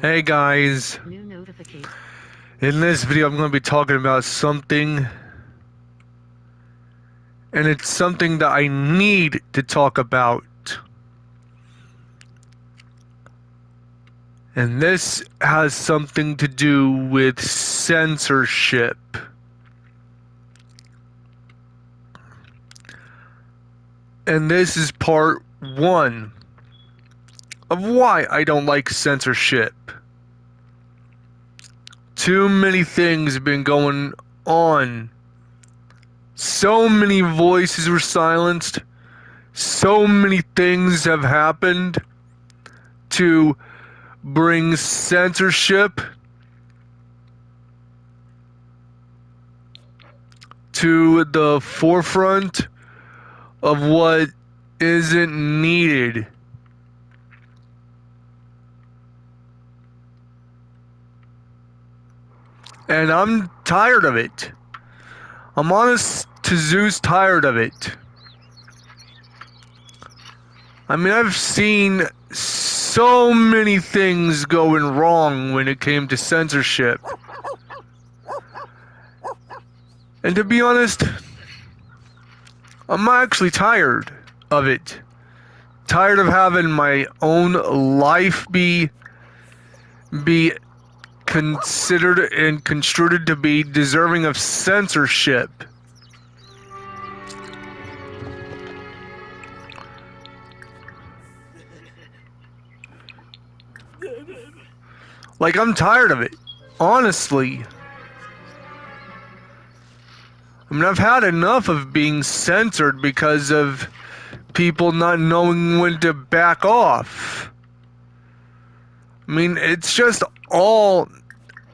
Hey guys, in this video I'm going to be talking about something, and it's something that I need to talk about. And this has something to do with censorship. And this is part 1 of why I don't like censorship. Too many things have been going on. So many voices were silenced. So many things have happened to bring censorship to the forefront of what isn't needed. And I'm tired of it. I'm honest to Zeus tired of it. I mean, I've seen so many things going wrong when it came to censorship. And to be honest, I'm actually tired of it. Tired of having my own life be considered and construed to be deserving of censorship. Like, I'm tired of it. Honestly. I mean, I've had enough of being censored because of people not knowing when to back off. I mean, it's just all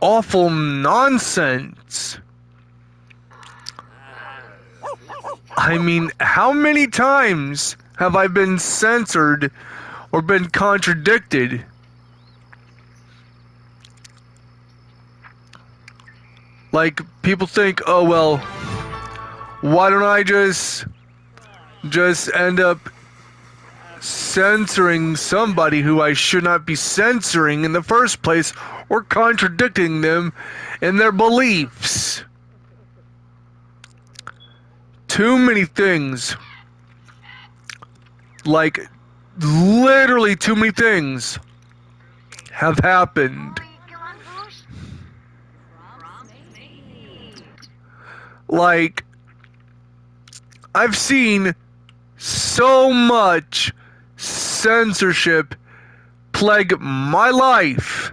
awful nonsense. I mean, how many times have I been censored or been contradicted? Like, people think, oh well, why don't I just end up censoring somebody who I should not be censoring in the first place, or contradicting them in their beliefs. Too many things, like literally too many things, have happened. Like, I've seen so much censorship plague my life.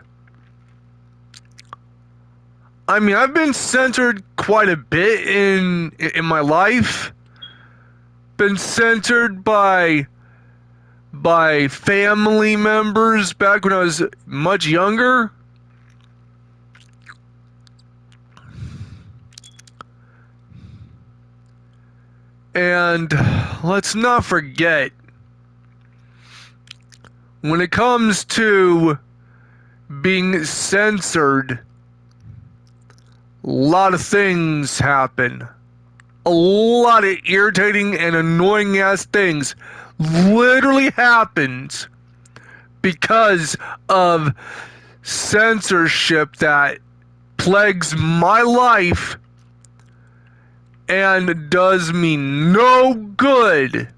I mean, I've been censored quite a bit in my life. Been censored by family members back when I was much younger. And let's not forget, when it comes to being censored, a lot of things happen. A lot of irritating and annoying ass things literally happens because of censorship that plagues my life and does me no good.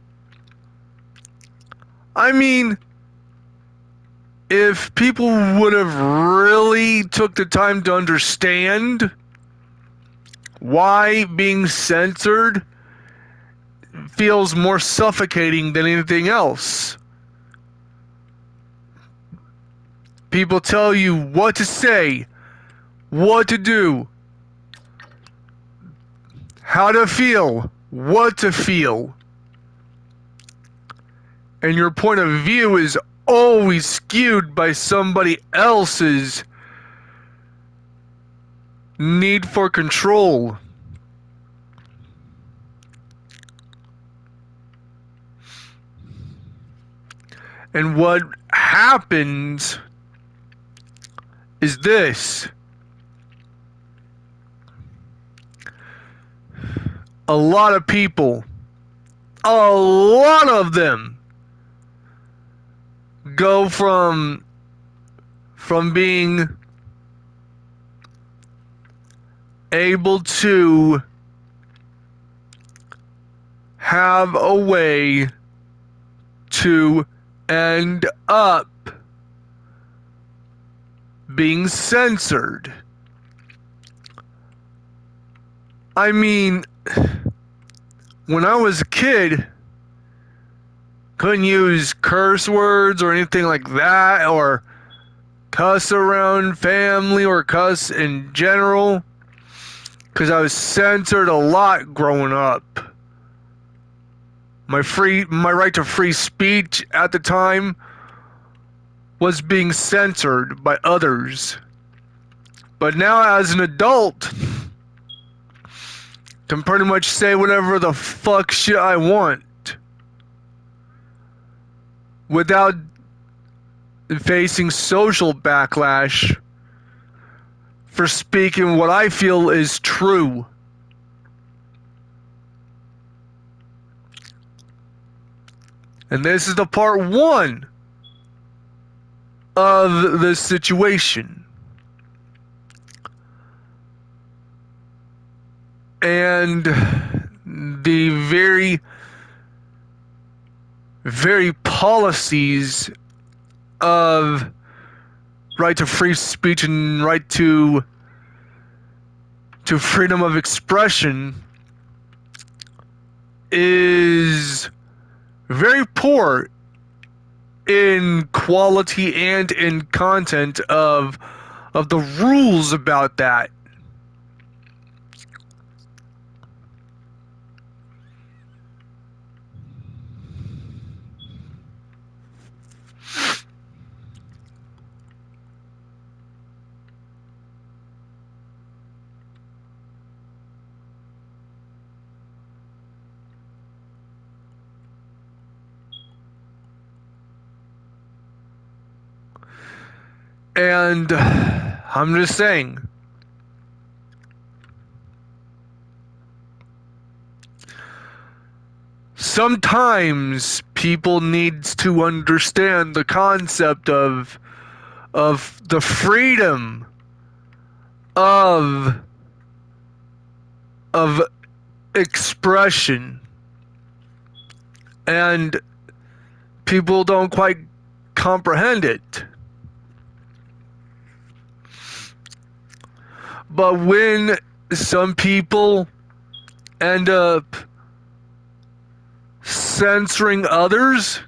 I mean, if people would have really took the time to understand why being censored feels more suffocating than anything else. People tell you what to say, what to do, how to feel, what to feel. And your point of view is always skewed by somebody else's need for control. And what happens is this. A lot of people, a lot of them, go from from being able to have a way to end up being censored. I mean, when I was a kid, couldn't use curse words or anything like that, or cuss around family or cuss in general, because I was censored a lot growing up. My right to free speech at the time was being censored by others. But now as an adult, can pretty much say whatever the fuck shit I want without facing social backlash for speaking what I feel is true. And this is the part one of the situation. And the very, very policies of right to free speech and right to freedom of expression is very poor in quality and in content of the rules about that. And I'm just saying, sometimes people need to understand the concept of the freedom of expression, and people don't quite comprehend it. But when some people end up censoring others,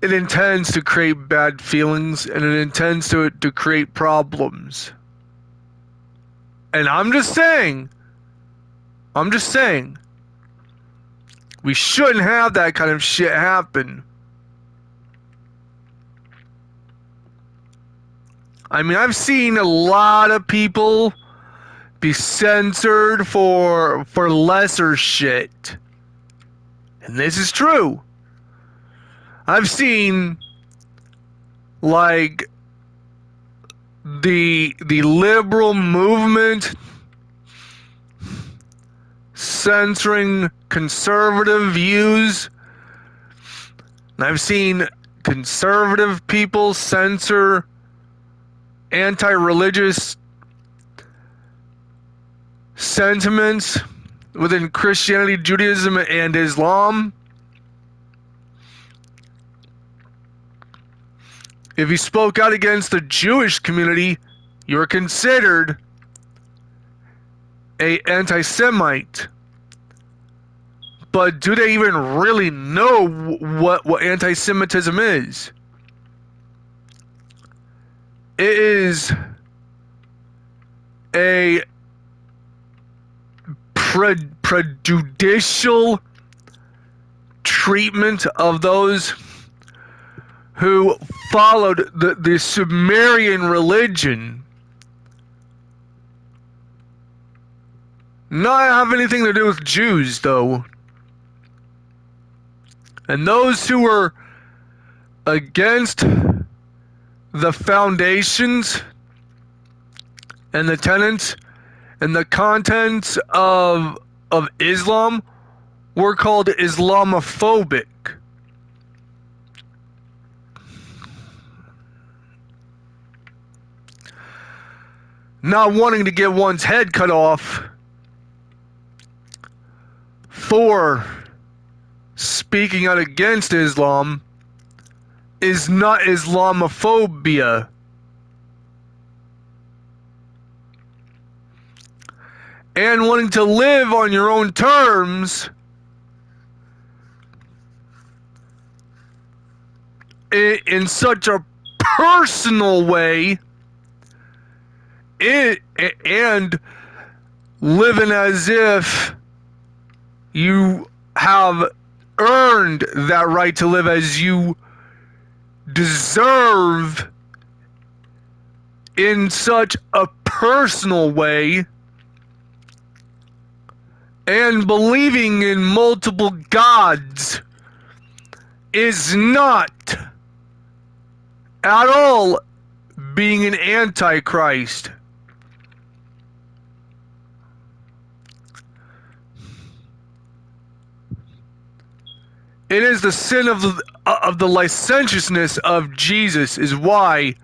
it intends to create bad feelings, and it intends to create problems. And I'm just saying, we shouldn't have that kind of shit happen. I mean, I've seen a lot of people be censored for lesser shit. And this is true. I've seen, like, the liberal movement censoring conservative views. And I've seen conservative people censor anti-religious sentiments within Christianity, Judaism, and Islam. If you spoke out against the Jewish community, you were considered an anti-Semite. But do they even really know what anti-Semitism is? It is a prejudicial treatment of those who followed the Sumerian religion. Not have anything to do with Jews, though. And those who were against the foundations and the tenets and the contents of Islam were called Islamophobic. not wanting to get one's head cut off for speaking out against Islam is not Islamophobia. And wanting to live on your own terms in such a personal way, and living as if you have earned that right to live as you deserve in such a personal way, and believing in multiple gods is not at all being an antichrist. It is the sin of the licentiousness of Jesus is why,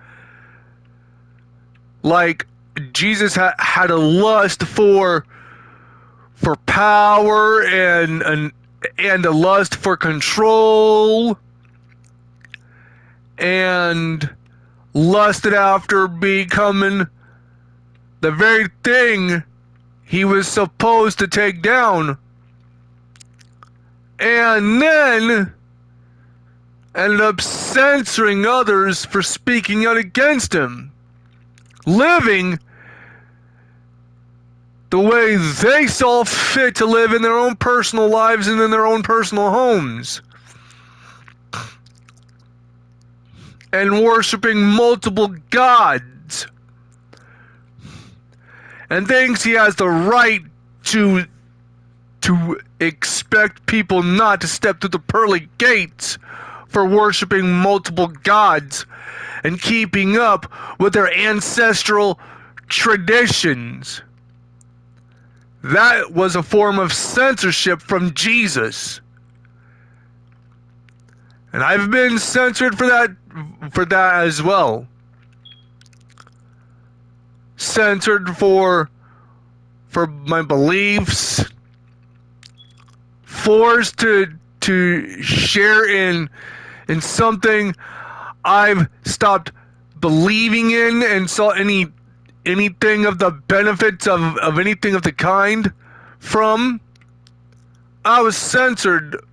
like, Jesus had a lust for power and a lust for control, and lusted after becoming the very thing he was supposed to take down, and then ended up censoring others for speaking out against him, living the way they saw fit to live in their own personal lives and in their own personal homes, and worshiping multiple gods, and thinks he has the right to expect people not to step through the pearly gates for worshiping multiple gods and keeping up with their ancestral traditions. That was a form of censorship from Jesus. And I've been censored for that as well. Censored for my beliefs, forced to share in something I've stopped believing in and saw anything of the benefits of anything of the kind from. I was censored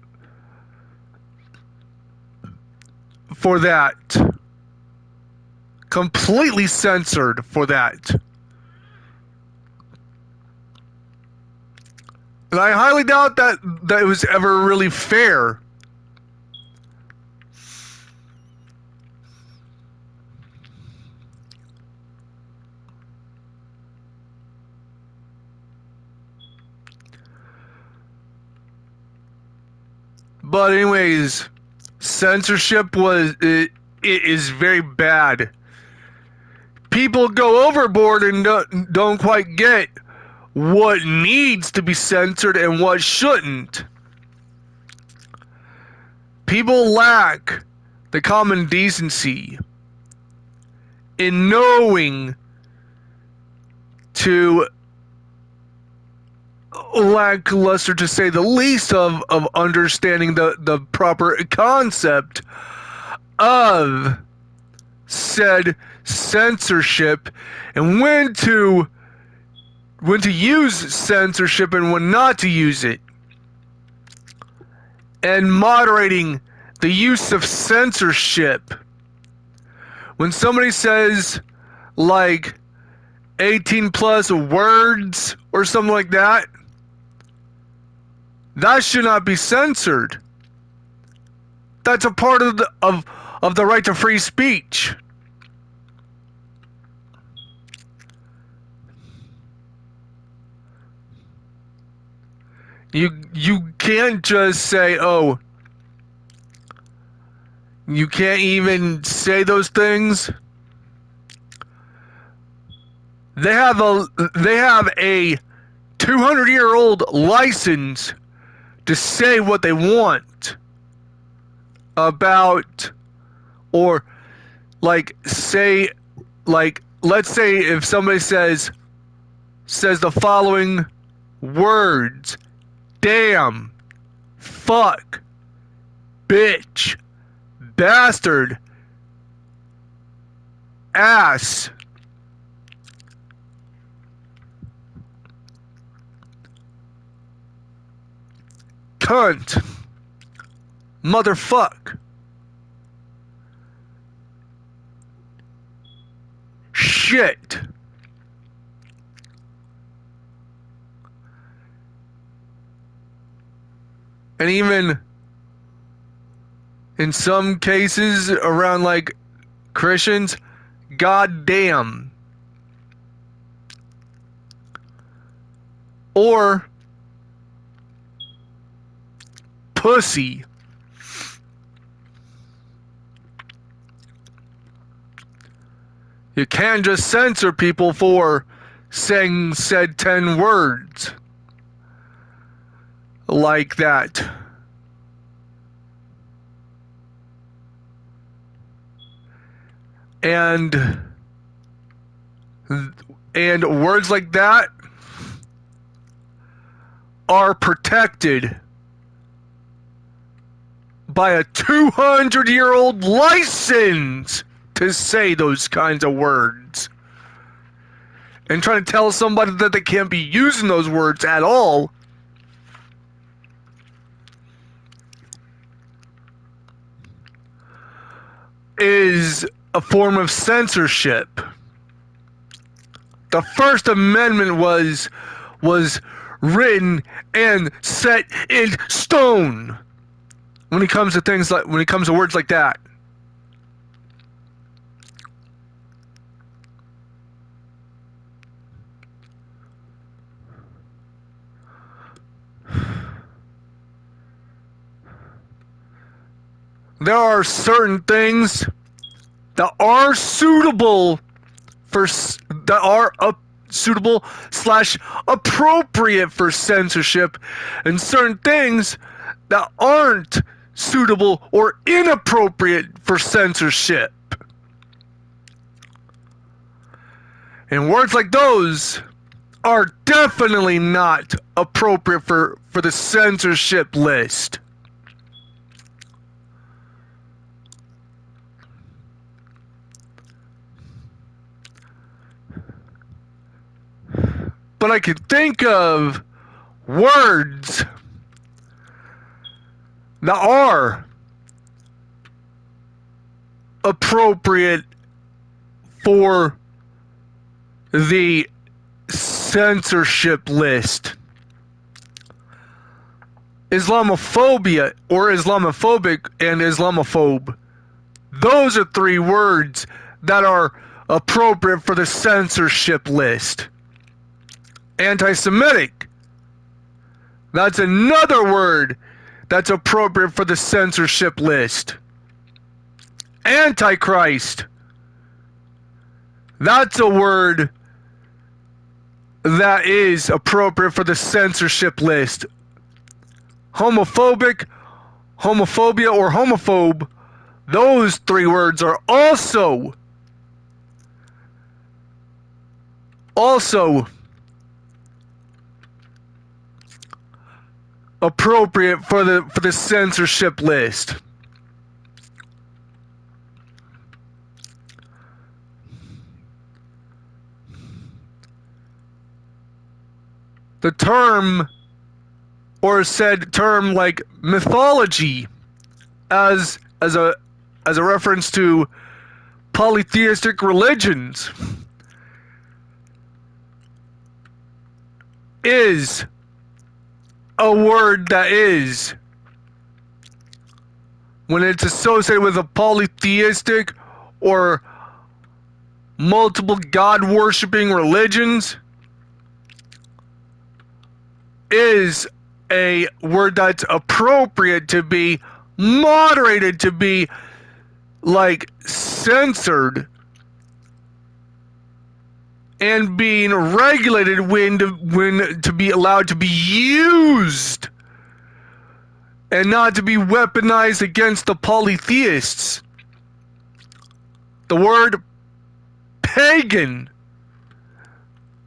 for that. Completely censored for that. And I highly doubt that it was ever really fair. But anyways, censorship it is very bad. People go overboard and don't quite get what needs to be censored and what shouldn't. People lack the common decency in knowing to, lackluster to say the least, of understanding the proper concept of said censorship and when to use censorship and when not to use it, and moderating the use of censorship. When somebody says like 18 plus words or something like that, that should not be censored. That's a part of the right to free speech. You can't just say, oh, you can't even say those things. They have a 200-year-old license to say what they want about, or like say, like let's say if somebody says the following words: damn, fuck, bitch, bastard, ass, cunt, motherfuck, shit, and even in some cases around like Christians, goddamn, or pussy. You can't just censor people for saying said 10 words like that. And words like that are protected by a 200-year-old license to say those kinds of words. And trying to tell somebody that they can't be using those words at all is a form of censorship. The First Amendment was written and set in stone when it comes to words like that. There are certain things that are suitable / appropriate for censorship, and certain things that aren't suitable or inappropriate for censorship. And words like those are definitely not appropriate for the censorship list. But I could think of words that are appropriate for the censorship list. Islamophobia or Islamophobic and Islamophobe. Those are 3 words that are appropriate for the censorship list. Anti-Semitic. That's another word that's appropriate for the censorship list. Antichrist. That's a word that is appropriate for the censorship list. Homophobic, homophobia, or homophobe. Those 3 words are also appropriate for the censorship list. The term or said term like mythology as a reference to polytheistic religions is a word that is, when it's associated with a polytheistic or multiple God-worshipping religions, is a word that's appropriate to be moderated, to be like censored and being regulated when to be allowed to be used and not to be weaponized against the polytheists. The word pagan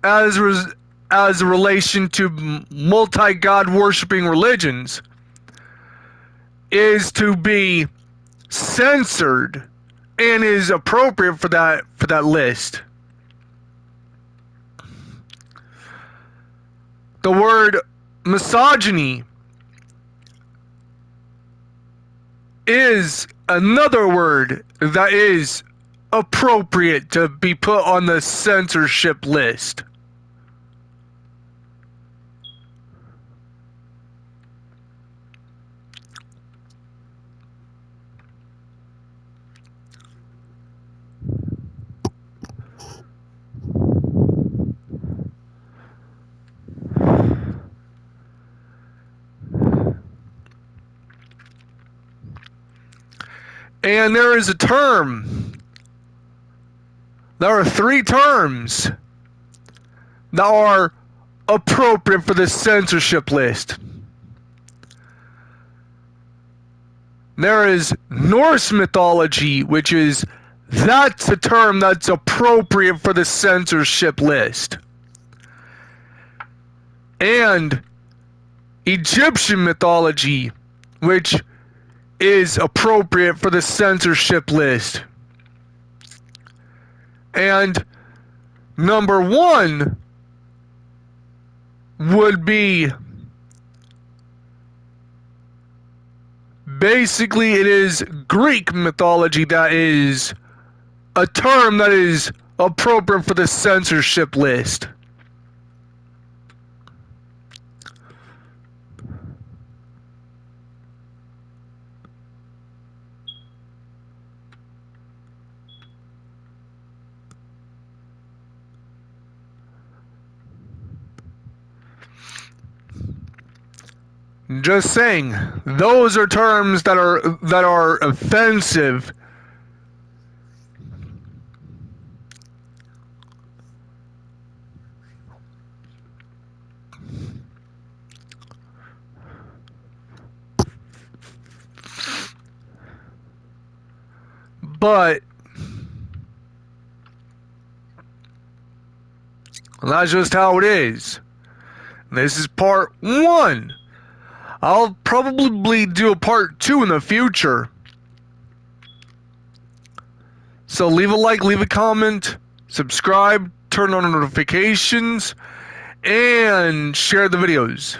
as a relation to multi-god worshipping religions is to be censored and is appropriate for that list. The word misogyny is another word that is appropriate to be put on the censorship list. And there is a term. There are 3 terms that are appropriate for the censorship list. There is Norse mythology, that's a term that's appropriate for the censorship list. And Egyptian mythology, which is appropriate for the censorship list. And number 1 would be basically it is Greek mythology that is a term that is appropriate for the censorship list. Just saying, those are terms that are offensive. But that's just how it is. This is part 1. I'll probably do a part 2 in the future. So leave a like, leave a comment, subscribe, turn on notifications, and share the videos.